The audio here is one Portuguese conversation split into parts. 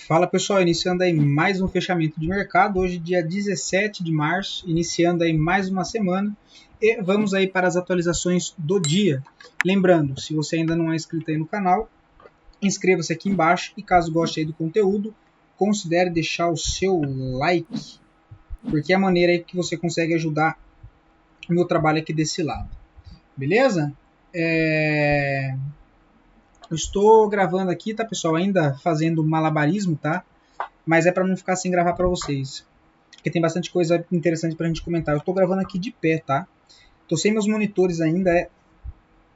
Fala pessoal, iniciando aí mais um fechamento de mercado, hoje dia 17 de março, iniciando aí mais uma semana e vamos aí para as atualizações do dia. Lembrando, se você ainda não é inscrito aí no canal, inscreva-se aqui embaixo e caso goste aí do conteúdo, considere deixar o seu like, porque é a maneira aí que você consegue ajudar o meu trabalho aqui desse lado, beleza? Eu estou gravando aqui, tá pessoal, ainda fazendo malabarismo, tá? Mas é para não ficar sem gravar para vocês, porque tem bastante coisa interessante para a gente comentar. Eu estou gravando aqui de pé, tá? Estou sem meus monitores ainda,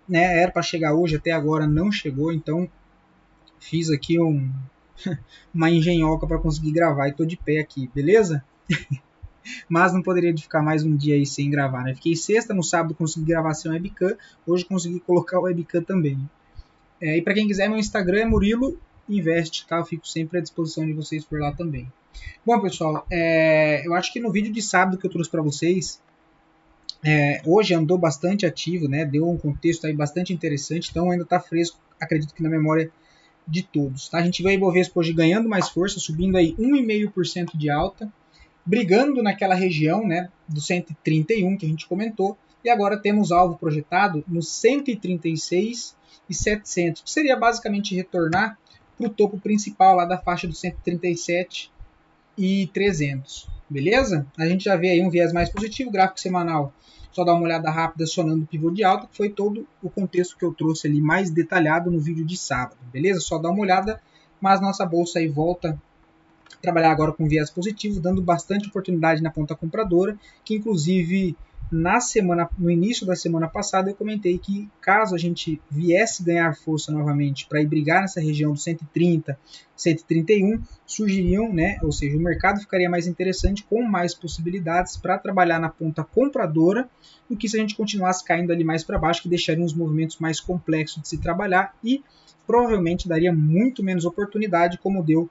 né? Era para chegar hoje, até agora não chegou, então fiz aqui uma engenhoca para conseguir gravar e estou de pé aqui, beleza? Mas não poderia ficar mais um dia aí sem gravar, né? Fiquei sexta, no sábado consegui gravar sem webcam, hoje consegui colocar o webcam também. E para quem quiser, meu Instagram é Murilo Investe, tá? Eu fico sempre à disposição de vocês por lá também. Bom, pessoal, eu acho que no vídeo de sábado que eu trouxe para vocês, hoje andou bastante ativo, né? Deu um contexto aí bastante interessante, então ainda está fresco, acredito que na memória de todos. Tá? A gente vê o Ibovespa hoje ganhando mais força, subindo aí 1,5% de alta, brigando naquela região, né, do 131 que a gente comentou, e agora temos alvo projetado no 136,700, que seria basicamente retornar para o topo principal lá da faixa do 137,300, beleza? A gente já vê aí um viés mais positivo, gráfico semanal, só dar uma olhada rápida sonando o pivô de alta, que foi todo o contexto que eu trouxe ali mais detalhado no vídeo de sábado, beleza? Só dá uma olhada, mas nossa bolsa aí volta a trabalhar agora com viés positivo, dando bastante oportunidade na ponta compradora, que inclusive no início da semana passada eu comentei que caso a gente viesse ganhar força novamente para ir brigar nessa região do 130, 131, surgiriam, né, ou seja, o mercado ficaria mais interessante com mais possibilidades para trabalhar na ponta compradora do que se a gente continuasse caindo ali mais para baixo, que deixaria uns movimentos mais complexos de se trabalhar e provavelmente daria muito menos oportunidade, como deu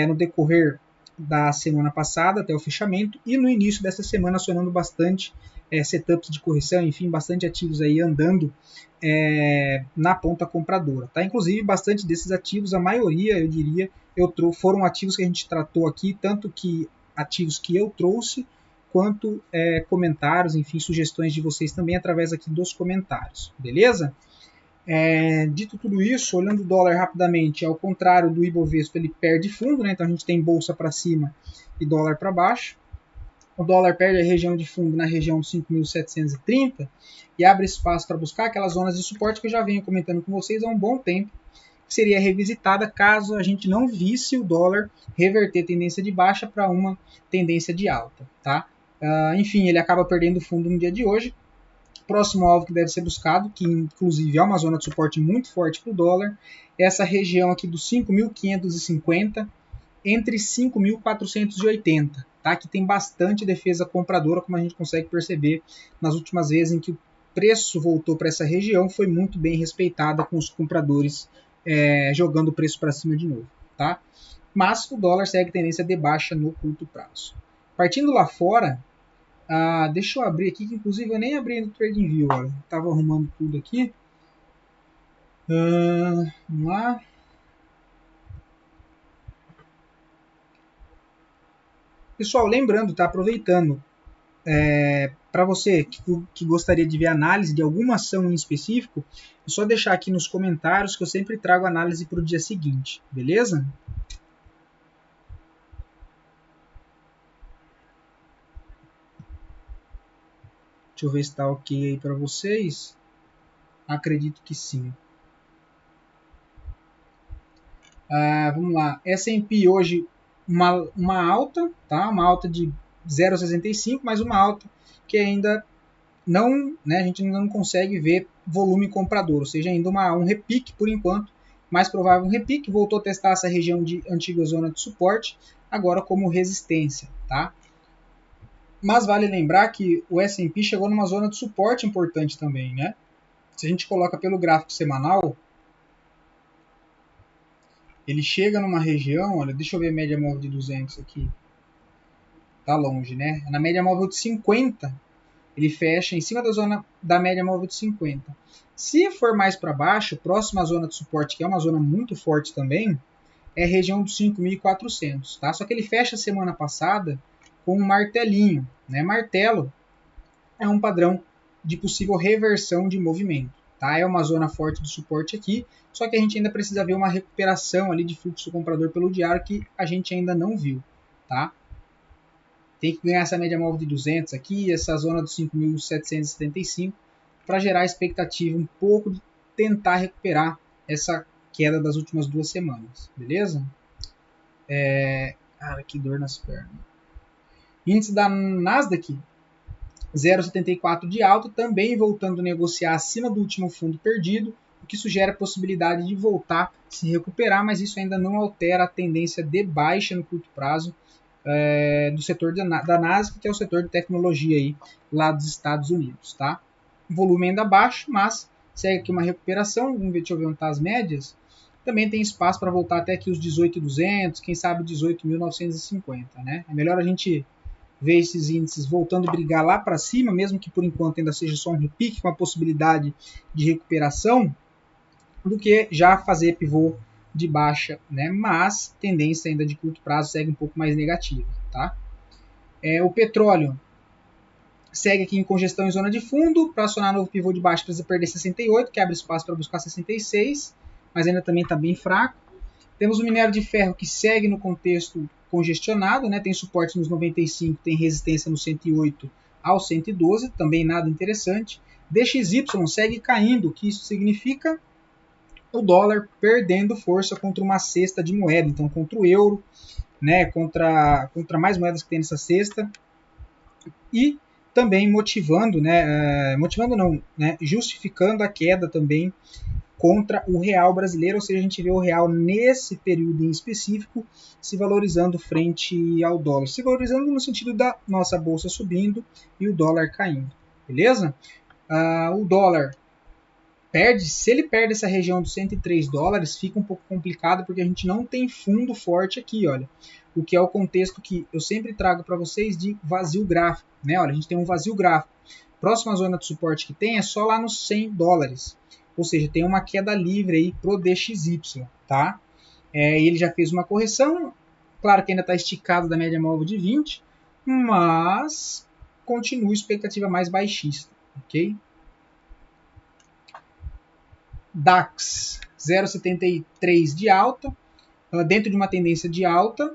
no decorrer da semana passada até o fechamento e no início dessa semana acionando bastante setups de correção, enfim, bastante ativos aí andando na ponta compradora. Tá? Inclusive, bastante desses ativos, a maioria, eu diria, foram ativos que a gente tratou aqui, tanto que ativos que eu trouxe, quanto comentários, enfim, sugestões de vocês também através aqui dos comentários, beleza? Dito tudo isso, olhando o dólar rapidamente, ao contrário do Ibovespa, ele perde fundo, né? Então a gente tem bolsa para cima e dólar para baixo. O dólar perde a região de fundo na região de 5.730 e abre espaço para buscar aquelas zonas de suporte que eu já venho comentando com vocês há um bom tempo, que seria revisitada caso a gente não visse o dólar reverter tendência de baixa para uma tendência de alta, tá? Enfim, ele acaba perdendo fundo no dia de hoje. Próximo alvo que deve ser buscado, que inclusive é uma zona de suporte muito forte para o dólar, é essa região aqui dos 5.550 entre 5.480, tá? Que tem bastante defesa compradora, como a gente consegue perceber nas últimas vezes em que o preço voltou para essa região, foi muito bem respeitada com os compradores jogando o preço para cima de novo, tá? Mas o dólar segue tendência de baixa no curto prazo. Partindo lá fora, deixa eu abrir aqui, que inclusive eu nem abri no TradingView, olha. Estava arrumando tudo aqui. Vamos lá. Pessoal, lembrando, tá? Aproveitando, para você que gostaria de ver análise de alguma ação em específico, é só deixar aqui nos comentários que eu sempre trago análise para o dia seguinte, beleza? Deixa eu ver se está ok aí para vocês. Acredito que sim. Vamos lá. S&P hoje uma alta, tá? Uma alta de 0,65, mas uma alta que ainda não, né, a gente ainda não consegue ver volume comprador, ou seja, ainda um repique por enquanto, mais provável um repique, voltou a testar essa região de antiga zona de suporte, agora como resistência, tá? Mas vale lembrar que o S&P chegou numa zona de suporte importante também, né? Se a gente coloca pelo gráfico semanal, ele chega numa região, olha, deixa eu ver a média móvel de 200 aqui, tá longe, né? Na média móvel de 50, ele fecha em cima da zona da média móvel de 50. Se for mais para baixo, próxima à zona de suporte, que é uma zona muito forte também, é a região dos 5.400, tá? Só que ele fecha a semana passada com um martelinho, né? Martelo é um padrão de possível reversão de movimento, tá? É uma zona forte de suporte aqui, só que a gente ainda precisa ver uma recuperação ali de fluxo comprador pelo diário que a gente ainda não viu, tá? Tem que ganhar essa média móvel de 200 aqui, essa zona dos 5.775, para gerar expectativa um pouco de tentar recuperar essa queda das últimas 2 semanas, beleza? Cara, que dor nas pernas. Índice da Nasdaq, 0,74 de alta, também voltando a negociar acima do último fundo perdido, o que sugere a possibilidade de voltar a se recuperar, mas isso ainda não altera a tendência de baixa no curto prazo do setor da Nasdaq, que é o setor de tecnologia aí, lá dos Estados Unidos. Tá? O volume ainda baixo, mas segue aqui uma recuperação. Deixa eu ver onde estão as médias. Também tem espaço para voltar até aqui os 18.200, quem sabe 18.950. Né? É melhor a gente ver esses índices voltando a brigar lá para cima, mesmo que por enquanto ainda seja só um repique com a possibilidade de recuperação, do que já fazer pivô de baixa, né? Mas tendência ainda de curto prazo segue um pouco mais negativa, tá? O petróleo segue aqui em congestão em zona de fundo. Para acionar novo pivô de baixa precisa perder 68, que abre espaço para buscar 66, mas ainda também está bem fraco. Temos o minério de ferro que segue no contexto congestionado, né? Tem suporte nos 95, tem resistência no 108 ao 112, também nada interessante. DXY segue caindo, o que isso significa? O dólar perdendo força contra uma cesta de moeda, então contra o euro, né, contra mais moedas que tem nessa cesta, e também motivando, justificando a queda também contra o real brasileiro, ou seja, a gente vê o real nesse período em específico se valorizando frente ao dólar, se valorizando no sentido da nossa bolsa subindo e o dólar caindo, beleza? O dólar se ele perde essa região dos 103 dólares, fica um pouco complicado porque a gente não tem fundo forte aqui, olha. O que é o contexto que eu sempre trago para vocês de vazio gráfico, né? Olha, a gente tem um vazio gráfico. Próxima zona de suporte que tem é só lá nos 100 dólares. Ou seja, tem uma queda livre aí pro DXY, tá? Ele já fez uma correção, claro que ainda está esticado da média móvel de 20, mas continua expectativa mais baixista, ok? DAX 0,73 de alta, dentro de uma tendência de alta,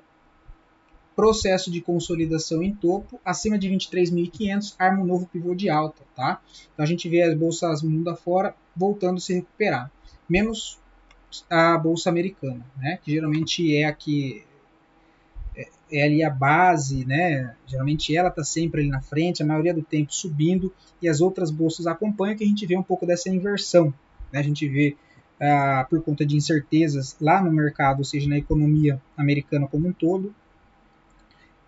processo de consolidação em topo, acima de 23.500, arma um novo pivô de alta, tá? Então a gente vê as bolsas mundo afora voltando a se recuperar, menos a bolsa americana, né? Que geralmente é a que é ali a base, né? Geralmente ela está sempre ali na frente, a maioria do tempo subindo, e as outras bolsas acompanham, que a gente vê um pouco dessa inversão, né? A gente vê por conta de incertezas lá no mercado, ou seja, na economia americana como um todo,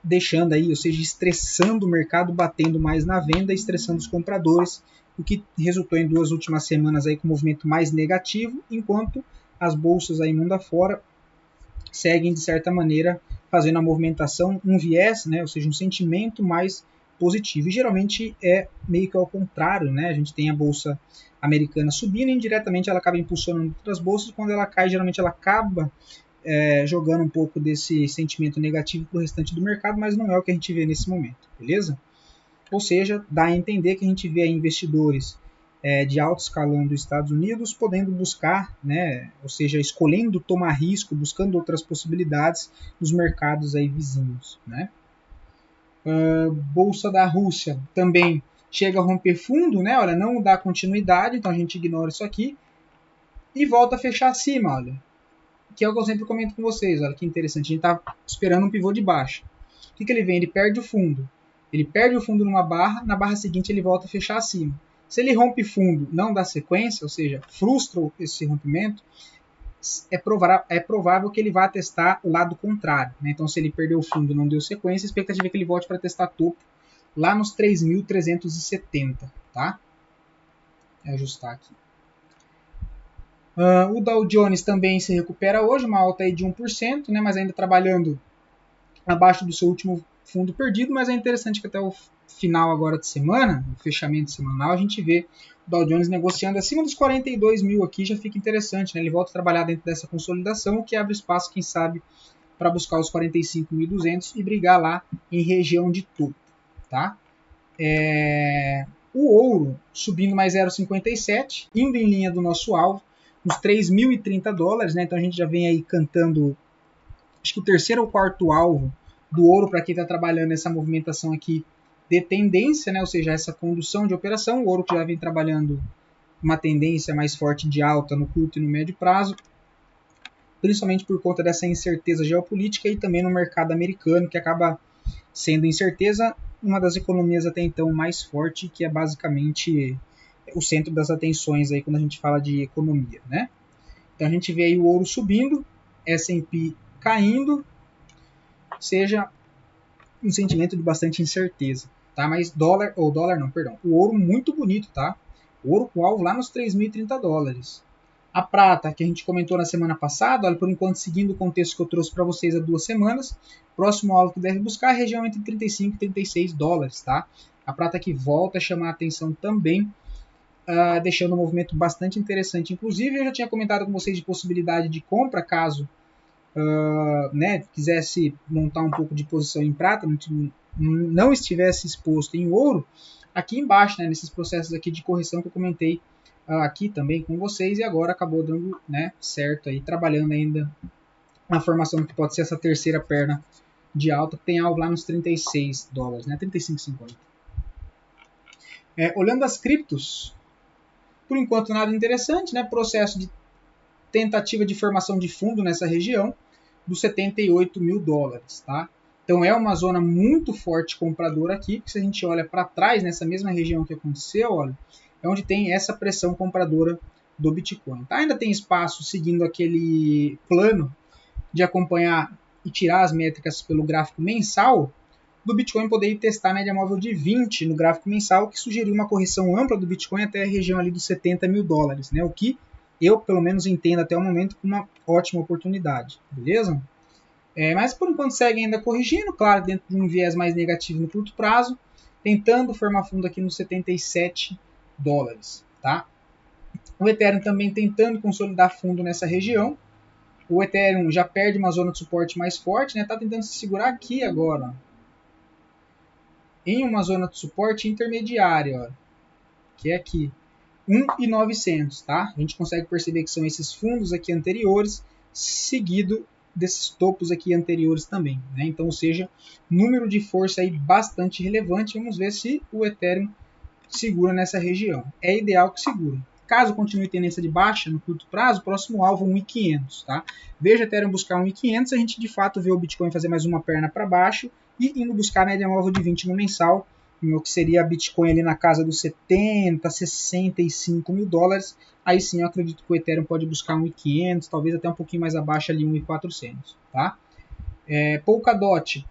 deixando aí, ou seja, estressando o mercado, batendo mais na venda, estressando os compradores, o que resultou em 2 últimas semanas aí com um movimento mais negativo, enquanto as bolsas aí mundo afora seguem, de certa maneira, fazendo a movimentação, um viés, né, ou seja, um sentimento mais positivo. E geralmente é meio que ao contrário, né? A gente tem a bolsa americana subindo e indiretamente ela acaba impulsionando outras bolsas, e quando ela cai, geralmente ela acaba jogando um pouco desse sentimento negativo para o restante do mercado, mas não é o que a gente vê nesse momento, beleza? Ou seja, dá a entender que a gente vê investidores de alto escalão dos Estados Unidos podendo buscar, né, ou seja, escolhendo tomar risco, buscando outras possibilidades nos mercados aí vizinhos, né? Bolsa da Rússia também chega a romper fundo, né? Olha, não dá continuidade, então a gente ignora isso aqui e volta a fechar acima, olha. Que é o que eu sempre comento com vocês, olha que interessante, a gente está esperando um pivô de baixa. O que ele vem? Ele perde o fundo. Ele perde o fundo numa barra, na barra seguinte ele volta a fechar acima. Se ele rompe fundo, não dá sequência, ou seja, frustra esse rompimento, é provável que ele vá testar o lado contrário, né? Então, se ele perdeu o fundo e não deu sequência, a expectativa é que ele volte para testar topo lá nos 3.370, tá? Vou ajustar aqui. O Dow Jones também se recupera hoje, uma alta aí de 1%, né, mas ainda trabalhando abaixo do seu último fundo perdido, mas é interessante que até o final agora de semana, no fechamento semanal, a gente vê o Dow Jones negociando acima dos 42 mil aqui, já fica interessante, né? Ele volta a trabalhar dentro dessa consolidação, o que abre espaço, quem sabe, para buscar os 45.200 e brigar lá em região de topo, tá? O ouro subindo mais 0,57, indo em linha do nosso alvo, uns 3.030 dólares, né? Então a gente já vem aí cantando, acho que o terceiro ou quarto alvo do ouro para quem está trabalhando nessa movimentação aqui de tendência, né? Ou seja, essa condução de operação, o ouro que já vem trabalhando uma tendência mais forte de alta no curto e no médio prazo, principalmente por conta dessa incerteza geopolítica e também no mercado americano, que acaba sendo incerteza uma das economias até então mais forte, que é basicamente o centro das atenções aí quando a gente fala de economia, né? Então a gente vê aí o ouro subindo, S&P caindo, seja um sentimento de bastante incerteza, tá? Mas o ouro muito bonito, tá? O ouro com alvo lá nos 3.030 dólares. A prata, que a gente comentou na semana passada, olha, por enquanto seguindo o contexto que eu trouxe para vocês há 2 semanas, próximo alvo que deve buscar é a região entre 35 e 36 dólares, tá? A prata que volta a chamar a atenção também, deixando um movimento bastante interessante. Inclusive, eu já tinha comentado com vocês de possibilidade de compra, caso quisesse montar um pouco de posição em prata, não estivesse exposto em ouro, aqui embaixo, né, nesses processos aqui de correção que eu comentei aqui também com vocês, e agora acabou dando, né, certo aí, trabalhando ainda na formação que pode ser essa terceira perna de alta, que tem algo lá nos 36 dólares, né, 35,50. Olhando as criptos, por enquanto nada interessante, né, processo de tentativa de formação de fundo nessa região, dos 78 mil dólares, tá? Então é uma zona muito forte compradora aqui, que se a gente olha para trás, nessa mesma região que aconteceu, olha, é onde tem essa pressão compradora do Bitcoin. Tá? Ainda tem espaço seguindo aquele plano de acompanhar e tirar as métricas pelo gráfico mensal, do Bitcoin poder testar a média móvel de 20 no gráfico mensal, que sugeriu uma correção ampla do Bitcoin até a região ali dos 70 mil dólares, né? O que eu, pelo menos, entendo até o momento como uma ótima oportunidade, beleza? Mas por enquanto segue ainda corrigindo, claro, dentro de um viés mais negativo no curto prazo, tentando formar fundo aqui nos 77 dólares, tá? O Ethereum também tentando consolidar fundo nessa região. O Ethereum já perde uma zona de suporte mais forte, né? Tá tentando se segurar aqui agora, ó, em uma zona de suporte intermediária, ó, que é aqui, 1.900, tá? A gente consegue perceber que são esses fundos aqui anteriores, seguido desses topos aqui anteriores também, né? Então, ou seja, número de força aí bastante relevante. Vamos ver se o Ethereum segura nessa região. É ideal que segure. Caso continue tendência de baixa no curto prazo, próximo alvo 1.500, tá? Veja Ethereum buscar 1.500, a gente de fato vê o Bitcoin fazer mais uma perna para baixo e indo buscar a média móvel de 20 no mensal, o que seria a Bitcoin ali na casa dos 70, 65 mil dólares. Aí sim eu acredito que o Ethereum pode buscar 1.500, talvez até um pouquinho mais abaixo ali 1.400, tá? Polkadot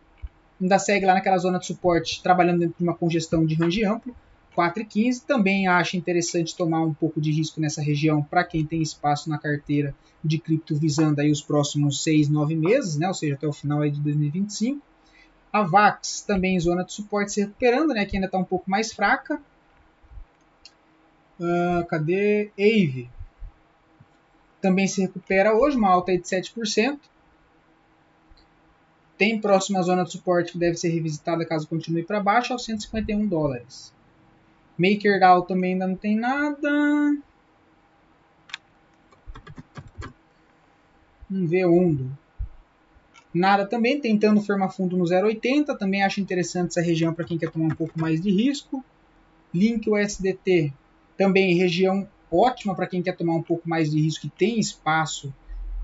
ainda segue lá naquela zona de suporte, trabalhando dentro de uma congestão de range amplo, 4,15. Também acho interessante tomar um pouco de risco nessa região para quem tem espaço na carteira de cripto visando aí os próximos 6, 9 meses, né? Ou seja, até o final aí de 2025. A VAX também em zona de suporte se recuperando, né? Que ainda está um pouco mais fraca. Cadê? AVE também se recupera hoje, uma alta aí de 7%. Tem próxima zona de suporte que deve ser revisitada caso continue para baixo, aos 151 dólares. MakerDAO também ainda não tem nada. Vamos ver Ondo. Nada também, tentando formar fundo no 0,80. Também acho interessante essa região para quem quer tomar um pouco mais de risco. Link USDT, também região ótima para quem quer tomar um pouco mais de risco e tem espaço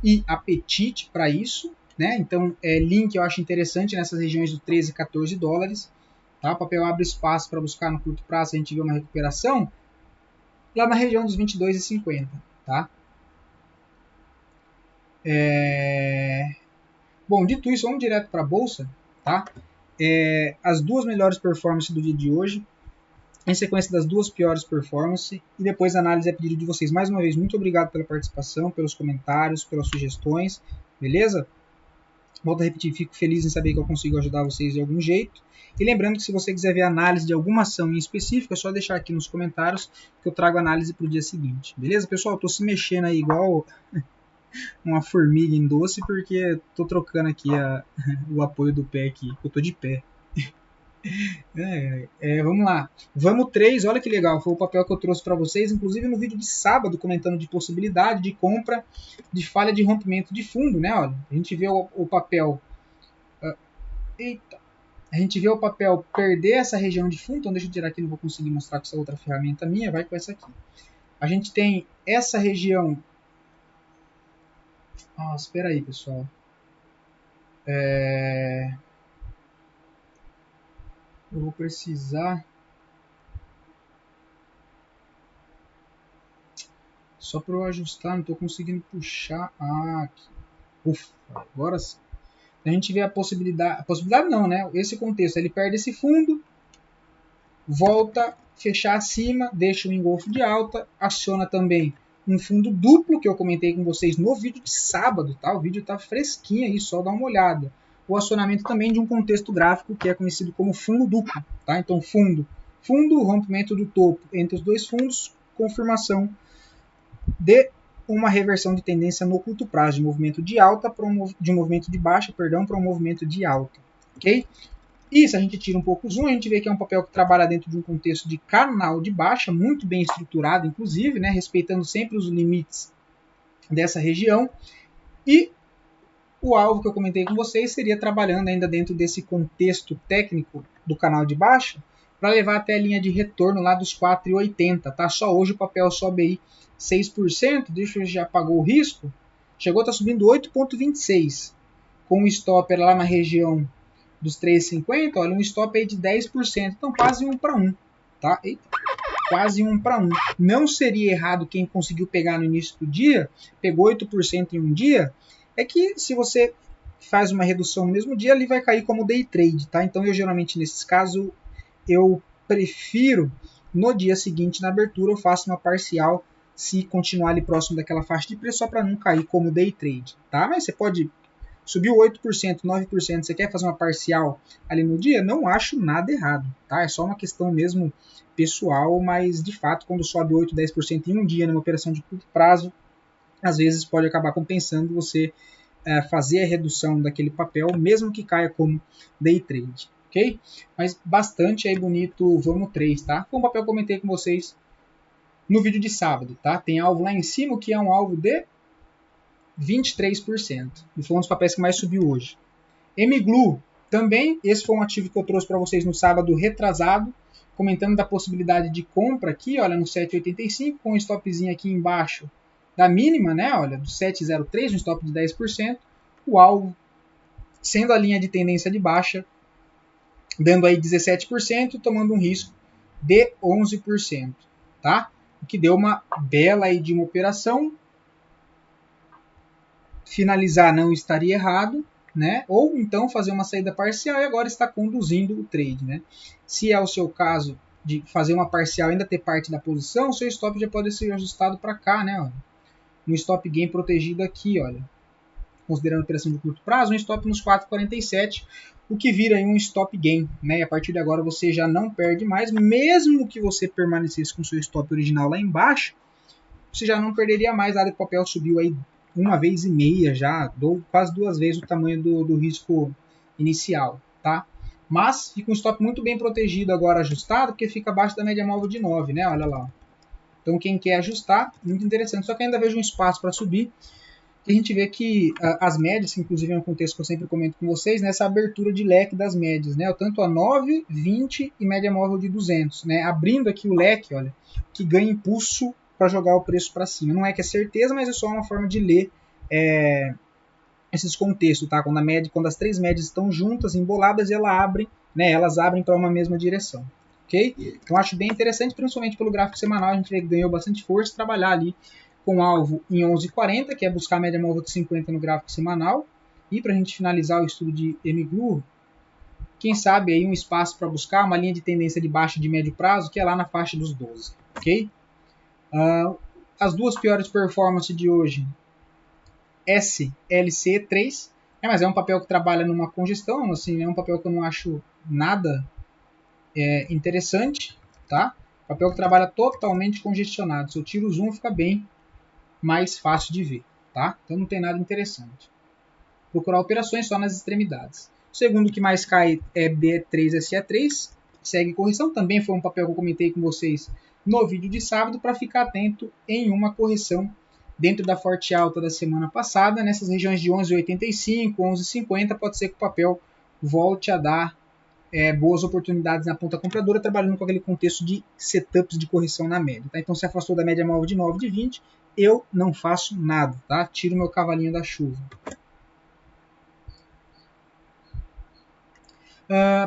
e apetite para isso, né? Então, Link eu acho interessante nessas regiões do 13 e 14 dólares. Tá? O papel abre espaço para buscar no curto prazo, a gente vê uma recuperação lá na região dos 22,50, tá? Bom, dito isso, vamos direto para a bolsa, tá? As duas melhores performances do dia de hoje, em sequência das duas piores performances, e depois a análise a pedido de vocês. Mais uma vez, muito obrigado pela participação, pelos comentários, pelas sugestões, beleza? Volto a repetir, fico feliz em saber que eu consigo ajudar vocês de algum jeito. E lembrando que se você quiser ver análise de alguma ação em específico, é só deixar aqui nos comentários que eu trago análise para o dia seguinte. Beleza, pessoal? Estou se mexendo aí igual uma formiga em doce, porque estou trocando aqui o apoio do pé aqui. Eu estou de pé. Vamos lá. Vamos 3, olha que legal. Foi o papel que eu trouxe para vocês, inclusive no vídeo de sábado, comentando de possibilidade de compra de falha de rompimento de fundo, né? Olha, a gente vê o papel. Eita! A gente vê o papel perder essa região de fundo, então deixa eu tirar aqui, não vou conseguir mostrar com essa outra ferramenta minha, vai com essa aqui. A gente tem essa região. Espera aí, pessoal. Eu vou precisar. Só para eu ajustar, não estou conseguindo puxar. Aqui. Ufa, agora sim. A gente vê a possibilidade. A possibilidade não, né? Esse contexto. Ele perde esse fundo, volta, fechar acima, deixa o engolfo de alta, aciona também um fundo duplo, que eu comentei com vocês no vídeo de sábado, tá? O vídeo tá fresquinho aí, só dá uma olhada. O acionamento também de um contexto gráfico que é conhecido como fundo duplo, tá? Então, fundo, rompimento do topo entre os dois fundos, confirmação de uma reversão de tendência no curto prazo, de movimento de alta para de movimento de baixa, perdão, para um movimento de alta, ok? E se a gente tira um pouco o zoom, a gente vê que é um papel que trabalha dentro de um contexto de canal de baixa, muito bem estruturado, inclusive, né, respeitando sempre os limites dessa região. E o alvo que eu comentei com vocês seria trabalhando ainda dentro desse contexto técnico do canal de baixa, para levar até a linha de retorno lá dos 4,80. Tá? Só hoje o papel sobe aí 6%, deixa eu já pagou o risco, chegou a estar subindo 8,26, com o stopper lá na região dos 3,50, olha, um stop aí de 10%, então quase 1 para 1, tá? Eita, quase 1 para 1. Não seria errado quem conseguiu pegar no início do dia, pegou 8% em um dia, é que se você faz uma redução no mesmo dia, ele vai cair como day trade, tá? Então eu geralmente nesses casos eu prefiro no dia seguinte na abertura eu faço uma parcial se continuar ali próximo daquela faixa de preço só para não cair como day trade, tá? Mas você pode subiu 8%, 9%, você quer fazer uma parcial ali no dia? Não acho nada errado, tá? É só uma questão mesmo pessoal, mas de fato, quando sobe 8, 10% em um dia numa operação de curto prazo, às vezes pode acabar compensando você fazer a redução daquele papel, mesmo que caia como day trade, ok? Mas bastante aí bonito, vamos 3, tá? Foi um papel que eu comentei com vocês no vídeo de sábado, tá? Tem alvo lá em cima, que é um alvo de 23%. E foi um dos papéis que mais subiu hoje. MGLU, também, esse foi um ativo que eu trouxe para vocês no sábado retrasado, comentando da possibilidade de compra aqui, olha, no 7,85, com um stopzinho aqui embaixo da mínima, né, olha, do 7,03, um stop de 10%, o alvo sendo a linha de tendência de baixa, dando aí 17%, tomando um risco de 11%, tá? O que deu uma bela aí de uma operação. Finalizar não estaria errado, né? Ou então fazer uma saída parcial e agora está conduzindo o trade, né? Se é o seu caso de fazer uma parcial e ainda ter parte da posição, o seu stop já pode ser ajustado para cá, né? Olha. Um stop gain protegido aqui, olha. Considerando a operação de curto prazo, um stop nos 4,47, o que vira aí um stop gain, né? E a partir de agora você já não perde mais, mesmo que você permanecesse com o seu stop original lá embaixo, você já não perderia mais, dado que o papel subiu aí 1,5 vezes já, quase 2 vezes o tamanho do risco inicial, tá? Mas fica um stop muito bem protegido agora ajustado, porque fica abaixo da média móvel de 9, né? Olha lá. Então quem quer ajustar, muito interessante. Só que ainda vejo um espaço para subir. E a gente vê que as médias, que inclusive é um contexto que eu sempre comento com vocês, nessa abertura de leque das médias, né? Tanto a 9, 20 e média móvel de 200, né? Abrindo aqui o leque, olha, que ganha impulso para jogar o preço para cima. Não é que é certeza, mas é só uma forma de ler esses contextos, tá? Quando as três médias estão juntas, emboladas, elas abrem para uma mesma direção, ok? Então acho bem interessante, principalmente pelo gráfico semanal, a gente vê que ganhou bastante força trabalhar ali com alvo em 11,40, que é buscar a média móvel de 50 no gráfico semanal, e para a gente finalizar o estudo de MGLU, quem sabe aí um espaço para buscar uma linha de tendência de baixa de médio prazo, que é lá na faixa dos 12, ok? As duas piores performances de hoje, SLC3, Mas é um papel que trabalha numa congestão, assim, é um papel que eu não acho nada interessante, tá? Papel que trabalha totalmente congestionado. Se eu tiro o zoom, fica bem mais fácil de ver, tá? Então não tem nada interessante. Procurar operações só nas extremidades. O segundo que mais cai é B3SE3, segue correção. Também foi um papel que eu comentei com vocês no vídeo de sábado, para ficar atento em uma correção dentro da forte alta da semana passada, nessas regiões de 11,85, 11,50, pode ser que o papel volte a dar boas oportunidades na ponta compradora, trabalhando com aquele contexto de setups de correção na média. Tá? Então se afastou da média móvel de 9 de 20, eu não faço nada, tá? Tiro meu cavalinho da chuva.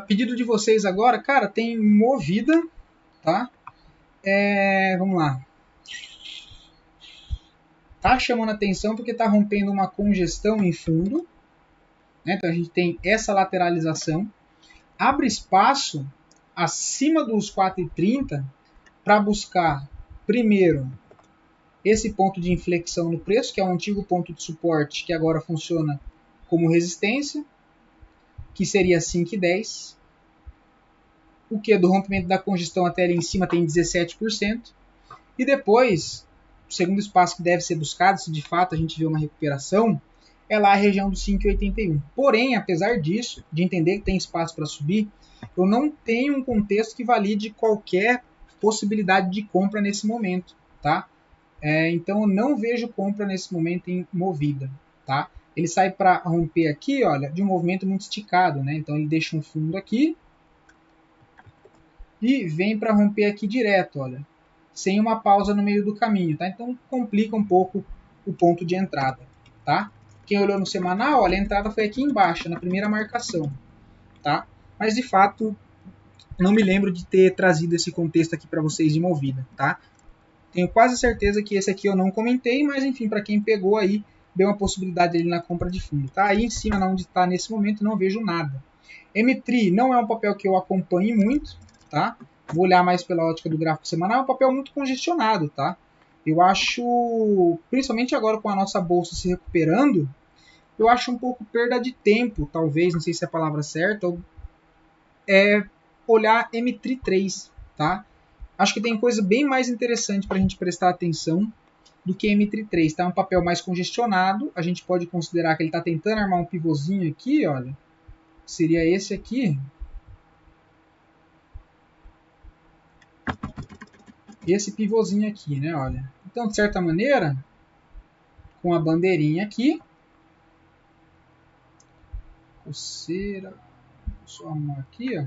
Pedido de vocês agora, cara, tem Movida, tá? Vamos lá. Tá chamando atenção porque tá rompendo uma congestão em fundo, né? Então a gente tem essa lateralização. Abre espaço acima dos 4,30 para buscar, primeiro, esse ponto de inflexão no preço, que é um antigo ponto de suporte que agora funciona como resistência, que seria 5,10. O que do rompimento da congestão até ali em cima tem 17%. E depois, o segundo espaço que deve ser buscado, se de fato a gente vê uma recuperação, é lá a região dos 5,81. Porém, apesar disso, de entender que tem espaço para subir, eu não tenho um contexto que valide qualquer possibilidade de compra nesse momento, tá? Então eu não vejo compra nesse momento em Movida, tá? Ele sai para romper aqui, olha, de um movimento muito esticado, né? Então ele deixa um fundo aqui e vem para romper aqui direto, olha, sem uma pausa no meio do caminho, tá? Então complica um pouco o ponto de entrada, tá? Quem olhou no semanal, olha, a entrada foi aqui embaixo, na primeira marcação, tá? Mas de fato, não me lembro de ter trazido esse contexto aqui para vocês de Movida, tá? Tenho quase certeza que esse aqui eu não comentei, mas enfim, para quem pegou aí, deu uma possibilidade ali na compra de fundo, tá? Aí em cima, onde está nesse momento, não vejo nada. M3 não é um papel que eu acompanhe muito, tá? Vou olhar mais pela ótica do gráfico semanal, é um papel muito congestionado, tá? Eu acho, principalmente agora com a nossa bolsa se recuperando, eu acho um pouco perda de tempo, talvez, não sei se é a palavra certa, olhar M3, tá? Acho que tem coisa bem mais interessante para a gente prestar atenção do que M3. Tá um papel mais congestionado. A gente pode considerar que ele está tentando armar um pivôzinho aqui, olha. Seria esse aqui. Esse pivôzinho aqui, né? Olha. Então, de certa maneira, com a bandeirinha aqui. Coceira. Deixa eu arrumar aqui, ó.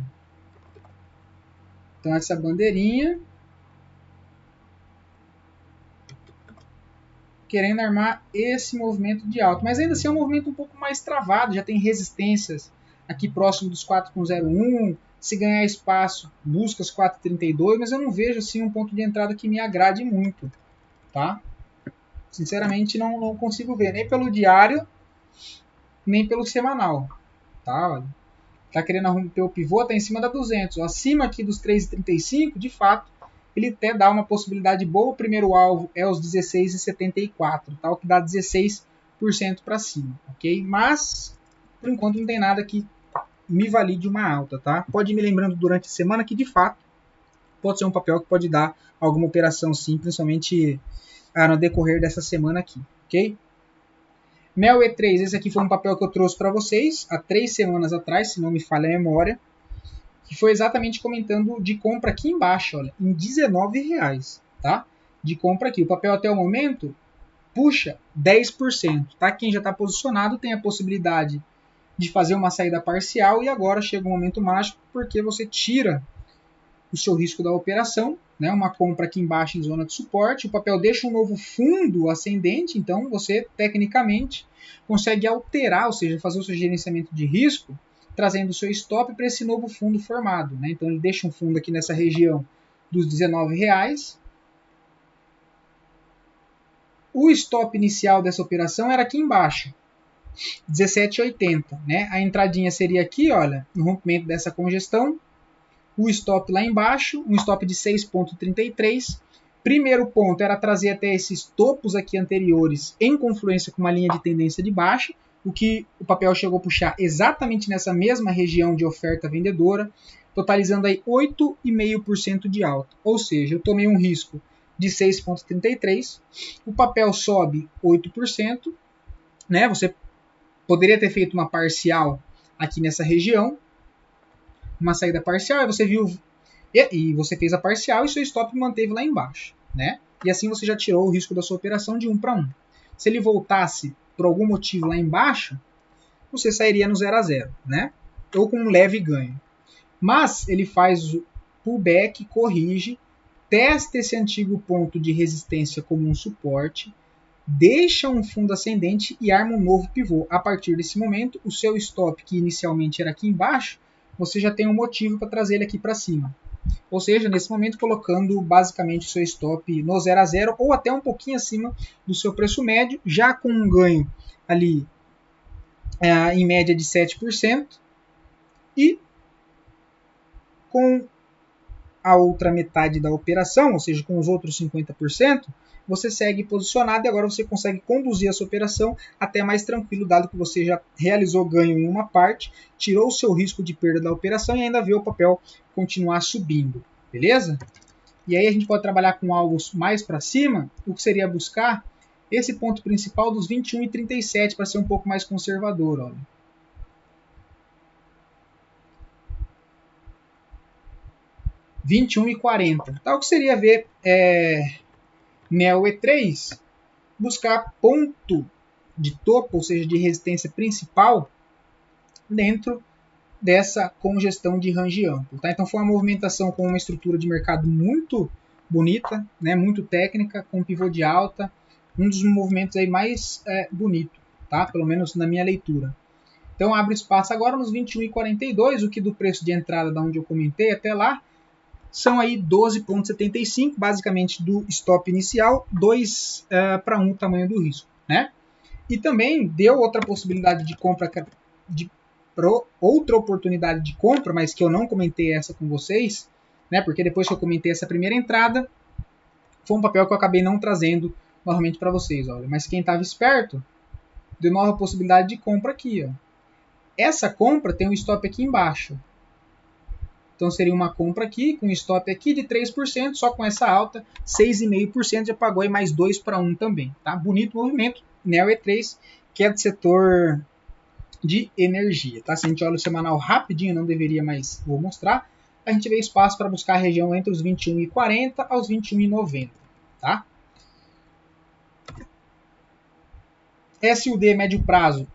Então, essa bandeirinha. Querendo armar esse movimento de alta. Mas ainda assim é um movimento um pouco mais travado. Já tem resistências aqui próximo dos 4,01. Se ganhar espaço, busca os 4,32. Mas eu não vejo assim um ponto de entrada que me agrade muito. Tá? Sinceramente, não consigo ver. Nem pelo diário, nem pelo semanal. Tá? Tá querendo romper o pivô, tá em cima da 200. Acima aqui dos 3,35, de fato, ele até dá uma possibilidade boa. O primeiro alvo é os 16,74, tá? O que dá 16% para cima, ok? Mas, por enquanto, não tem nada que me valide uma alta, tá? Pode ir me lembrando durante a semana que, de fato, pode ser um papel que pode dar alguma operação sim, principalmente no decorrer dessa semana aqui, ok? Mel E3, esse aqui foi um papel que eu trouxe para vocês há 3 semanas atrás, se não me falha a memória, que foi exatamente comentando de compra aqui embaixo, olha, em R$19, tá? De compra aqui. O papel até o momento puxa 10%, tá? Quem já está posicionado tem a possibilidade de fazer uma saída parcial e agora chega o momento mágico porque você tira o seu risco da operação, né? Uma compra aqui embaixo em zona de suporte, o papel deixa um novo fundo ascendente, então você tecnicamente consegue alterar, ou seja, fazer o seu gerenciamento de risco, trazendo o seu stop para esse novo fundo formado, né? Então ele deixa um fundo aqui nessa região dos R$19. O stop inicial dessa operação era aqui embaixo, 17,80, né? A entradinha seria aqui, olha, no rompimento dessa congestão, o stop lá embaixo, um stop de 6,33. Primeiro ponto era trazer até esses topos aqui anteriores em confluência com uma linha de tendência de baixa, o que o papel chegou a puxar exatamente nessa mesma região de oferta vendedora, totalizando aí 8,5% de alta. Ou seja, eu tomei um risco de 6,33%, o papel sobe 8%, né? Você poderia ter feito uma parcial aqui nessa região, uma saída parcial, e você viu e você fez a parcial e seu stop manteve lá embaixo, né? E assim você já tirou o risco da sua operação de 1 para 1. Se ele voltasse por algum motivo lá embaixo, você sairia no 0 a 0, né? Ou com um leve ganho. Mas ele faz o pullback, corrige, testa esse antigo ponto de resistência como um suporte, deixa um fundo ascendente e arma um novo pivô. A partir desse momento, o seu stop, que inicialmente era aqui embaixo, você já tem um motivo para trazer ele aqui para cima. Ou seja, nesse momento colocando basicamente o seu stop no 0 a 0 ou até um pouquinho acima do seu preço médio, já com um ganho ali em média de 7%, e com a outra metade da operação, ou seja, com os outros 50%, você segue posicionado e agora você consegue conduzir essa operação até mais tranquilo, dado que você já realizou ganho em uma parte, tirou o seu risco de perda da operação e ainda vê o papel continuar subindo, beleza? E aí a gente pode trabalhar com alvos mais para cima, o que seria buscar esse ponto principal dos 21,37 para ser um pouco mais conservador, olha. 21,40. Tal que seria ver Neo E3 buscar ponto de topo, ou seja, de resistência principal dentro dessa congestão de range amplo. Tá? Então foi uma movimentação com uma estrutura de mercado muito bonita, né, muito técnica, com pivô de alta, um dos movimentos aí mais bonito, tá? Pelo menos na minha leitura. Então abre espaço agora nos 21,42, o que do preço de entrada da onde eu comentei até lá são aí 12,75, basicamente do stop inicial, 2 para 1 o tamanho do risco, né? E também deu outra possibilidade de compra, outra oportunidade de compra, mas que eu não comentei essa com vocês, né? Porque depois que eu comentei essa primeira entrada, foi um papel que eu acabei não trazendo novamente para vocês, olha. Mas quem estava esperto, deu nova possibilidade de compra aqui, ó. Essa compra tem um stop aqui embaixo. Então seria uma compra aqui, com stop aqui de 3%, só com essa alta, 6,5% já pagou aí mais 2 para 1 também. Tá? Bonito movimento, Neo E3, que é do setor de energia. Tá? Se a gente olha o semanal rapidinho, não deveria mais, vou mostrar, a gente vê espaço para buscar a região entre os 21,40 aos 21,90. Tá? SUD médio prazo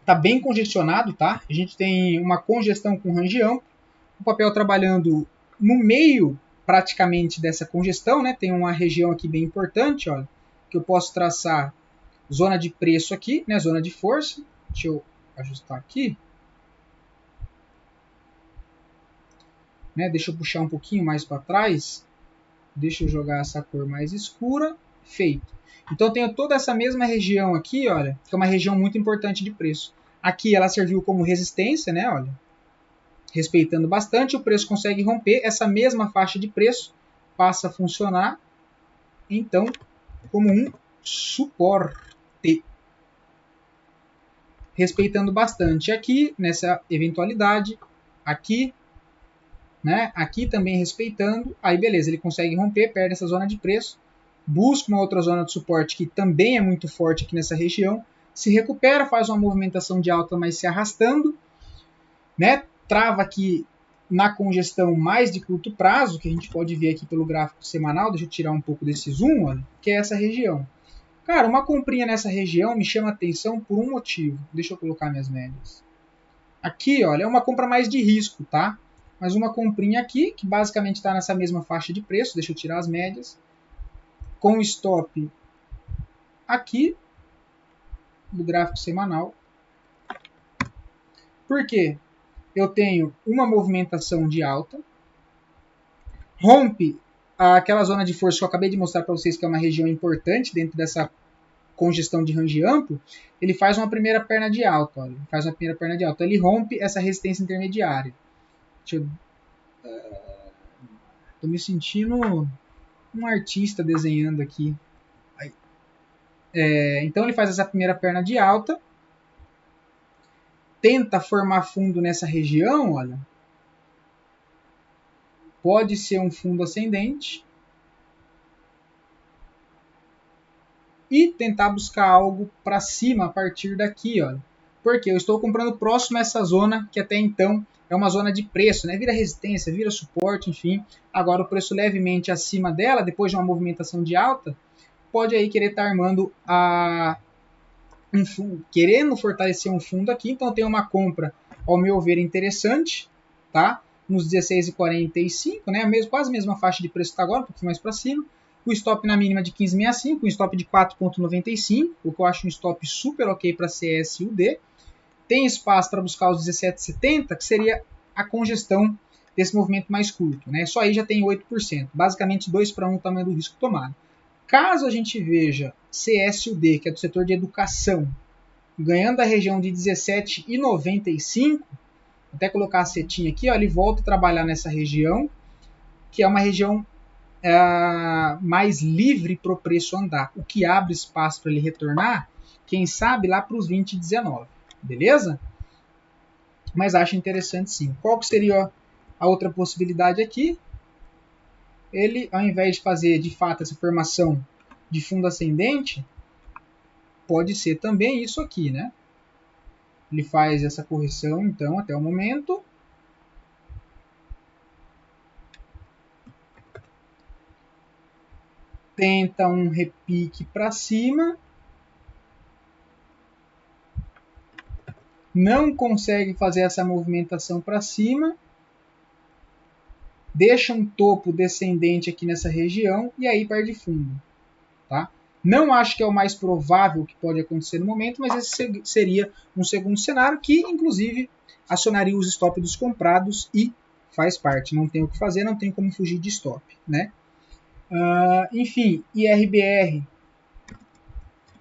está bem congestionado, tá? A gente tem uma congestão com range amplo, o papel trabalhando no meio praticamente dessa congestão, né? Tem uma região aqui bem importante, olha, que eu posso traçar zona de preço aqui, né? Zona de força. Deixa eu ajustar aqui. Né? Deixa eu puxar um pouquinho mais para trás. Deixa eu jogar essa cor mais escura. Feito. Então eu tenho toda essa mesma região aqui, olha, que é uma região muito importante de preço. Aqui ela serviu como resistência, né? Olha, respeitando bastante, o preço consegue romper essa mesma faixa de preço, passa a funcionar, então, como um suporte. Respeitando bastante aqui, nessa eventualidade, aqui, né? Aqui também respeitando, aí beleza, ele consegue romper, perde essa zona de preço, busca uma outra zona de suporte que também é muito forte aqui nessa região, se recupera, faz uma movimentação de alta, mas se arrastando, né? Trava aqui na congestão mais de curto prazo, que a gente pode ver aqui pelo gráfico semanal, deixa eu tirar um pouco desse zoom, olha, que é essa região. Cara, uma comprinha nessa região me chama atenção por um motivo. Deixa eu colocar minhas médias. Aqui, olha, é uma compra mais de risco, tá? Mas uma comprinha aqui, que basicamente está nessa mesma faixa de preço, deixa eu tirar as médias, com stop aqui, do gráfico semanal. Por quê? Eu tenho uma movimentação de alta, rompe aquela zona de força que eu acabei de mostrar para vocês, que é uma região importante dentro dessa congestão de range amplo, ele faz uma primeira perna de alta. Olha, faz uma primeira perna de alta. Ele rompe essa resistência intermediária. Estou me sentindo um artista desenhando aqui. Então ele faz essa primeira perna de alta, tenta formar fundo nessa região, olha, pode ser um fundo ascendente e tentar buscar algo para cima a partir daqui, olha. Porque eu estou comprando próximo a essa zona que até então é uma zona de preço, né? Vira resistência, vira suporte, enfim. Agora o preço levemente acima dela, depois de uma movimentação de alta, pode aí querer estar armando um fundo, querendo fortalecer um fundo aqui. Então tem uma compra, ao meu ver, interessante, tá? Nos 16,45, né? Quase a mesma faixa de preço que está agora, um pouquinho mais para cima. O stop na mínima de 15,65, um stop de 4,95, o que eu acho um stop super ok para CSUD. Tem espaço para buscar os 17,70, que seria a congestão desse movimento mais curto, né? Só aí já tem 8%, basicamente 2 para 1 o tamanho do risco tomado. Caso a gente veja CSUD, que é do setor de educação, ganhando a região de 17,95, até colocar a setinha aqui, ó, ele volta a trabalhar nessa região, que é uma região mais livre para o preço andar, o que abre espaço para ele retornar, quem sabe lá para os 20,19, beleza? Mas acho interessante sim. Qual que seria a outra possibilidade aqui? Ele, ao invés de fazer de fato essa formação de fundo ascendente, pode ser também isso aqui, né? Ele faz essa correção, então, até o momento. Tenta um repique para cima. Não consegue fazer essa movimentação para cima. Deixa um topo descendente aqui nessa região e aí perde fundo, tá? Não acho que é o mais provável que pode acontecer no momento, mas esse seria um segundo cenário que, inclusive, acionaria os stop dos comprados e faz parte. Não tem o que fazer, não tem como fugir de stop, né? Enfim, IRBR,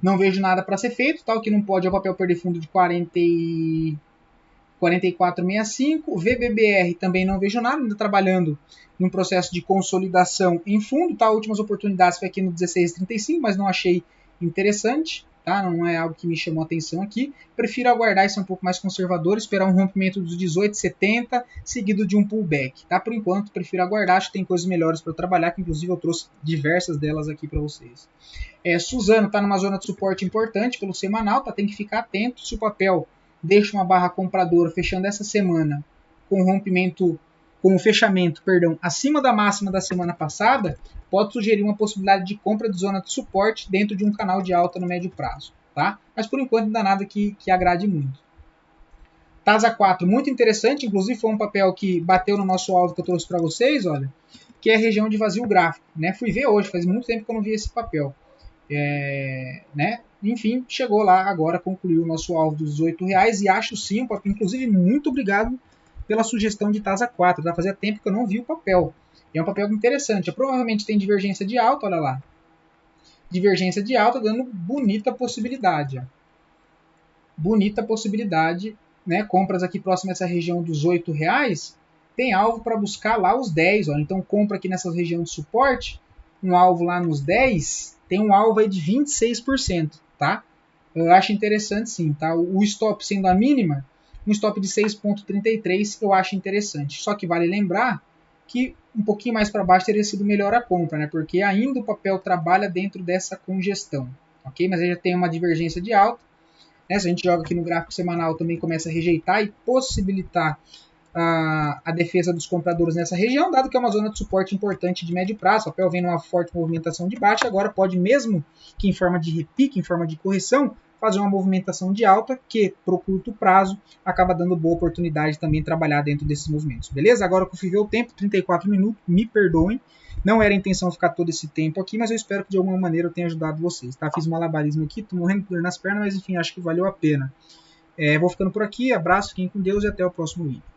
não vejo nada para ser feito, tá? O que não pode é o papel perder fundo de 44,65. VBBR também não vejo nada, ainda trabalhando num processo de consolidação em fundo, tá? Últimas oportunidades foi aqui no 16,35, mas não achei interessante, tá? Não é algo que me chamou a atenção aqui. Prefiro aguardar e ser um pouco mais conservador, esperar um rompimento dos 18,70 seguido de um pullback, tá? Por enquanto, prefiro aguardar, acho que tem coisas melhores para trabalhar, que inclusive eu trouxe diversas delas aqui para vocês. Suzano está numa zona de suporte importante pelo semanal, tá? Tem que ficar atento. Se o papel deixa uma barra compradora fechando essa semana com o fechamento, acima da máxima da semana passada, pode sugerir uma possibilidade de compra de zona de suporte dentro de um canal de alta no médio prazo, tá? Mas por enquanto não dá nada que agrade muito. TASA 4, muito interessante, inclusive foi um papel que bateu no nosso alvo que eu trouxe para vocês, olha, que é a região de vazio gráfico, né? Fui ver hoje, faz muito tempo que eu não vi esse papel. Né? Enfim, chegou lá agora, concluiu o nosso alvo dos R$18 e acho sim um papel, inclusive muito obrigado pela sugestão de TASA 4, tá? Fazia tempo que eu não vi o papel. É um papel interessante, provavelmente tem divergência de alta, olha lá. Divergência de alta dando bonita possibilidade. Ó. Bonita possibilidade, né? Compras aqui próximo a essa região dos R$8, tem alvo para buscar lá os 10, ó. Então compra aqui nessa região de suporte, um alvo lá nos 10, tem um alvo aí de 26%, tá? Eu acho interessante sim, tá? O stop sendo a mínima, um stop de 6,33 eu acho interessante. Só que vale lembrar que um pouquinho mais para baixo teria sido melhor a compra, né? Porque ainda o papel trabalha dentro dessa congestão, ok? Mas aí já tem uma divergência de alta, né? Se a gente joga aqui no gráfico semanal, também começa a rejeitar e possibilitar a defesa dos compradores nessa região, dado que é uma zona de suporte importante de médio prazo. O papel vem numa forte movimentação de baixa, agora pode, mesmo que em forma de repique, em forma de correção, fazer uma movimentação de alta que, para o curto prazo, acaba dando boa oportunidade também de trabalhar dentro desses movimentos. Beleza? Agora que eu fui ver o tempo, 34 minutos, me perdoem. Não era a intenção ficar todo esse tempo aqui, mas eu espero que de alguma maneira eu tenha ajudado vocês. Tá? Fiz um malabarismo aqui, tô morrendo de dor nas pernas, mas enfim, acho que valeu a pena. Vou ficando por aqui, abraço, fiquem com Deus e até o próximo vídeo.